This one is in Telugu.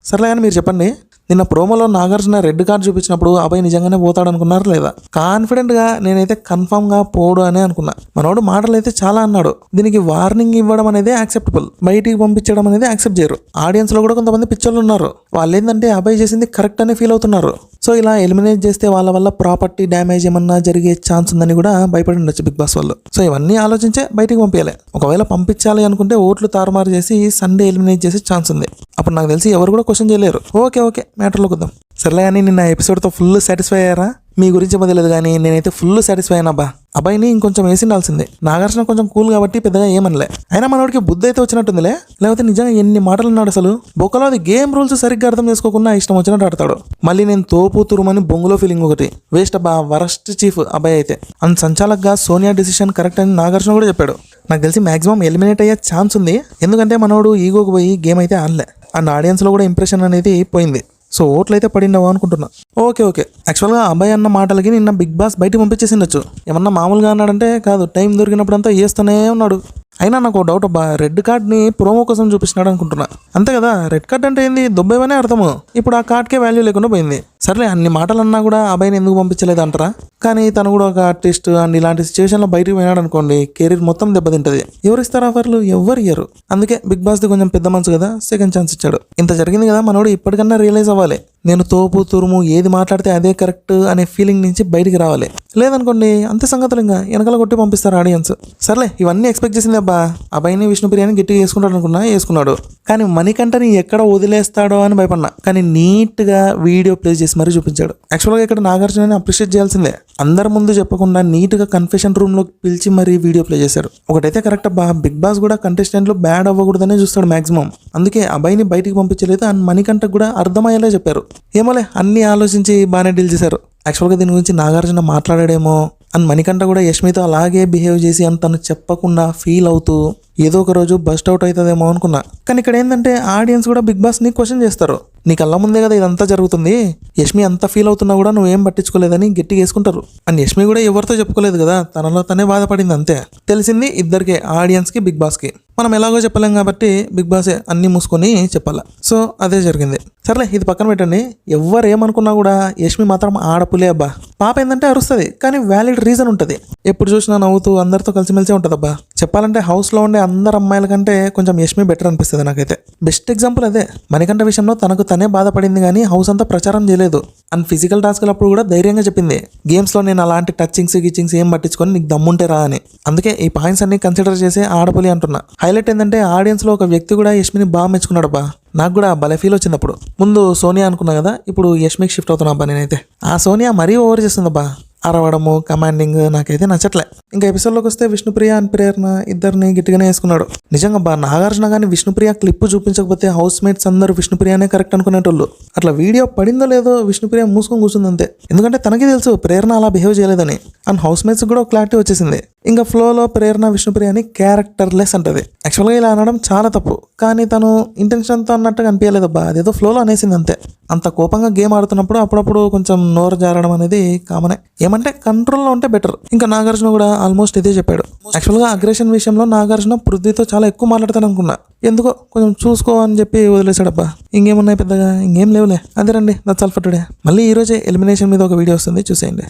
సర్లే కానీ మీరు చెప్పండి, నిన్న ప్రోమోలో నాగార్జున రెడ్ కార్డ్ చూపించినప్పుడు అబ్బాయి నిజంగానే పోతాడు అనుకున్నారు లేదా? కాన్ఫిడెంట్గా నేనైతే కన్ఫామ్గా పోడు అనే అనుకున్నా. మనోడు మాటలు అయితే చాలా అన్నాడు. దీనికి వార్నింగ్ ఇవ్వడం అనేది యాక్సెప్టబుల్, బయటికి పంపించడం అనేది యాక్సెప్ట్ చేయరు. ఆడియన్స్లో కూడా కొంతమంది పిచ్చోళ్ళు ఉన్నారు. వాళ్ళు ఏంటంటే అబ్బాయి చేసింది కరెక్ట్ అని ఫీల్ అవుతున్నారు. సో ఇలా ఎలిమినేట్ చేస్తే వాళ్ళ వల్ల ప్రాపర్టీ డ్యామేజ్ ఏమన్నా జరిగే ఛాన్స్ ఉందని కూడా భయపడి ఉండొచ్చు బిగ్ బాస్ వాళ్ళు. సో ఇవన్నీ ఆలోచించే బయటికి పంపించాలి. ఒకవేళ పంపించాలి అనుకుంటే ఓట్లు తారుమారు చేసి సండే ఎలిమినేట్ చేసే ఛాన్స్ ఉంది. అప్పుడు నాకు తెలిసి ఎవరు కూడా క్వశ్చన్ చేయలేరు. ఓకే మ్యాటర్లోకి వద్దాం. సర్లే అని నిన్న ఎపిసోడ్తో ఫుల్ సాటిస్ఫై అయ్యారా? మీ గురించి తెలియదు కానీ నేనైతే ఫుల్ సాటిస్ఫై అయినా బా. అబ్బాయిని ఇంకొంచెం వేసిండాల్సిందే. నాగార్జున కొంచెం కూల్ కాబట్టి పెద్దగా ఏమనలే. అయినా మనోడికి బుద్ధి అయితే వచ్చినట్టుందిలే. లేకపోతే నిజంగా ఎన్ని మాటలు ఉన్నాడు అసలు. బొక్కలో అది గేమ్ రూల్స్ సరిగ్గా అర్థం చేసుకోకుండా ఇష్టం వచ్చినట్టు ఆడతాడు. మళ్ళీ నేను తోపు తురుమని బొంగులో ఫీలింగ్ ఒకటి. వేస్ట్ అబ్బా, వరస్ట్ చీఫ్ అబ్బాయి అయితే. అండ్ సంచాలక్గా సోనియా డిసిషన్ కరెక్ట్ అని నాగార్జున కూడా చెప్పాడు. నాకు తెలిసి మాక్సిమం ఎలిమినేట్ అయ్యే ఛాన్స్ ఉంది. ఎందుకంటే మనోడు ఈగోకి పోయి గేమ్ అయితే ఆడలే. అండ్ ఆడియన్స్లో కూడా ఇంప్రెషన్ అనేది పోయింది. సో ఓట్లు అయితే పడిండవా అనుకుంటున్నా. ఓకే యాక్చువల్గా అబ్బాయి అన్న మాటలకి నిన్న బిగ్ బాస్ బయట పంపించేసిండొచ్చు. ఏమన్నా మామూలుగా అన్నాడంటే కాదు, టైం దొరికినప్పుడంతా వేస్తూనే ఉన్నాడు. అయినా నాకు డౌట్ అబ్బా, రెడ్ కార్డ్ని ప్రోమో కోసం చూపిస్తున్నాడు అనుకుంటున్నా. అంతే కదా, రెడ్ కార్డ్ అంటే ఏంది, దొబ్బేవనే అర్థము. ఇప్పుడు ఆ కార్డ్కే వాల్యూ లేకుండా పోయింది. సర్లే అన్ని మాటలు అన్నా కూడా అబ్బాయిని ఎందుకు పంపించలేదు అంటారా? కానీ తను కూడా ఒక ఆర్టిస్ట్ అండ్ ఇలాంటి సిచ్యువేషన్లో బయటకు పోయినాడు అనుకోండి, కెరీర్ మొత్తం దెబ్బతింటది. ఎవరు ఇస్తారు ఆఫర్లు? ఎవరు ఇయ్యరు. అందుకే బిగ్ బాస్ది కొంచెం పెద్ద మనసు కదా, సెకండ్ ఛాన్స్ ఇచ్చాడు. ఇంత జరిగింది కదా, మనోడు ఇప్పటికన్నా రియలైజ్ అవ్వాలి. నేను తోపు తురుము ఏది మాట్లాడితే అదే కరెక్ట్ అనే ఫీలింగ్ నుంచి బయటికి రావాలి. లేదనుకోండి అంతే సంగతులు, ఇంకా వెనకాల కొట్టి పంపిస్తారు ఆడియన్స్. సర్లే ఇవన్నీ ఎక్స్పెక్ట్ చేసింది అబ్బా. అబ్బాయిని విష్ణుప్రియని గట్టిగా వేసుకుంటాడు అనుకున్నా, వేసుకున్నాడు. కానీ మణికంఠని ఎక్కడ వదిలేస్తాడో అని భయపడినా. కానీ నీట్గా వీడియో ప్లే చేసి మరీ చూపించాడు. యాక్చువల్గా ఇక్కడ నాగార్జునని అప్రిషియేట్ చేయాల్సిందే. అందరి ముందు చెప్పకుండా నీట్గా కన్ఫెషన్ రూమ్లోకి పిలిచి మరీ వీడియో ప్లే చేశాడు. ఒకటైతే కరెక్ట్ అబ్బా, బిగ్ బాస్ కూడా కంటెస్టెంట్లు బ్యాడ్ అవ్వకూడదనే చూస్తాడు మాక్సిమం. అందుకే అబ్బాయిని బయటికి పంపించలేదు. అండ్ మణికంఠకు కూడా అర్థమయ్యేలా చెప్పారు. ఏమోలే, అన్ని ఆలోచించి బాగానే డీల్ చేశారు. యాక్చువల్గా దీని గురించి నాగార్జున మాట్లాడాడేమో. అండ్ మణికంఠ కూడా యష్మితో అలాగే బిహేవ్ చేసి అండ్ తను చెప్పకుండా ఫీల్ అవుతూ ఏదో ఒక రోజు బస్ట్ అవుట్ అవుతుందేమో అనుకున్నా. కానీ ఇక్కడ ఏంటంటే ఆడియన్స్ కూడా బిగ్ బాస్ని క్వశ్చన్ చేస్తారు. నీ కళ్ళ ముందే కదా ఇదంతా జరుగుతుంది, యష్మి అంత ఫీల్ అవుతున్నా కూడా నువ్వేం పట్టించుకోలేదని గట్టిగా వేసుకుంటారు. అండ్ యష్మి కూడా ఎవరితో చెప్పుకోలేదు కదా, తనలో తనే బాధపడింది అంతే. తెలిసింది ఇద్దరికే, ఆడియన్స్కి బిగ్ బాస్కి. మనం ఎలాగో చెప్పలేం కాబట్టి బిగ్ బాసే అన్ని మూసుకొని చెప్పాల. సో అదే జరిగింది. సర్లే ఇది పక్కన పెట్టండి. ఎవరు ఏమనుకున్నా కూడా యష్మి మాత్రం ఆడపులే అబ్బా. పాప ఏంటంటే అరుస్తుంది, కానీ వ్యాలిడ్ రీజన్ ఉంటుంది. ఎప్పుడు చూసినా నవ్వుతూ అందరితో కలిసిమెలిసే ఉంటుంది అబ్బా. చెప్పాలంటే హౌస్లో ఉండే అందరు అమ్మాయిల కంటే కొంచెం యష్మి బెటర్ అనిపిస్తుంది నాకైతే. బెస్ట్ ఎగ్జాంపుల్ అదే. మణికంఠ విషయంలో తనకు తనే బాధపడింది కానీ హౌస్ అంతా ప్రచారం చేయలేదు. అండ్ ఫిజికల్ టాస్క్లు అప్పుడు కూడా ధైర్యంగా చెప్పింది, గేమ్స్లో నేను అలాంటి టచింగ్స్ గిచ్చింగ్స్ ఏం పట్టించుకొని నీకు దమ్ముంటే రా అని. అందుకే ఈ పాయింట్స్ అన్ని కన్సిడర్ చేసి ఆడపులి అంటున్నా. హైలైట్ ఏంటంటే ఆడియన్స్లో ఒక వ్యక్తి కూడా యష్మిని బాగా మెచ్చుకున్నాడు అబ్బా. నాకు కూడా భలే ఫీల్ వచ్చింది. అప్పుడు ముందు సోనియా అనుకున్నా కదా, ఇప్పుడు యష్మికి షిఫ్ట్ అవుతున్నా అబ్బా నేనైతే. ఆ సోనియా మరీ ఓవర్ చేస్తుందబ్బా, అరవడము, కమాండింగ్ నాకైతే నచ్చట్లే. ఇంకా ఎపిసోడ్లోకి వస్తే విష్ణుప్రియ అండ్ ప్రేరణ ఇద్దరిని గట్టిగానే వేసుకున్నాడు. నిజంగా బా, నాగార్జున కానీ విష్ణుప్రియ క్లిప్ చూపించకపోతే హౌస్ మేట్స్ అందరూ విష్ణుప్రియనే కరెక్ట్ అనుకునేటోళ్ళు. అట్లా వీడియో పడిందో లేదో విష్ణుప్రియ మూసుకొని కూర్చుంది అంతే. ఎందుకంటే తనకి తెలుసు ప్రేరణ అలా బిహేవ్ చేయలేదని. అండ్ హౌస్ మేట్స్ కూడా క్లారిటీ వచ్చేసింది. ఇంకా ఫ్లోలో ప్రేరణ విష్ణుప్రియ అని క్యారెక్టర్లెస్ అంటది. యాక్చువల్గా ఇలా అనడం చాలా తప్పు, కానీ తను ఇంటెన్షన్తో అన్నట్టుగా అనిపించలేదబ్బా. అదేదో ఫ్లోలో అనేసింది అంతే. అంత కోపంగా గేమ్ ఆడుతున్నప్పుడు అప్పుడప్పుడు కొంచెం నోరు జారడం అనేది కామనే. ఏమంటే కంట్రోల్లో ఉంటే బెటర్. ఇంకా నాగార్జున కూడా ఆల్మోస్ట్ ఇదే చెప్పాడు. యాక్చువల్గా అగ్రెషన్ విషయంలో నాగార్జున పృథ్వీతో చాలా ఎక్కువ మాట్లాడతాను అనుకున్నా. ఎందుకో కొంచెం చూసుకో అని చెప్పి వదిలేశాడబ్బా. ఇంకేమున్నాయి పెద్దగా, ఇంకేం లేవులే. అదే రండి, దట్స్ ఆల్ ఫర్ టుడే. మళ్ళీ ఈ రోజే ఎలిమినేషన్ మీద ఒక వీడియో వస్తుంది, చూసేయండి.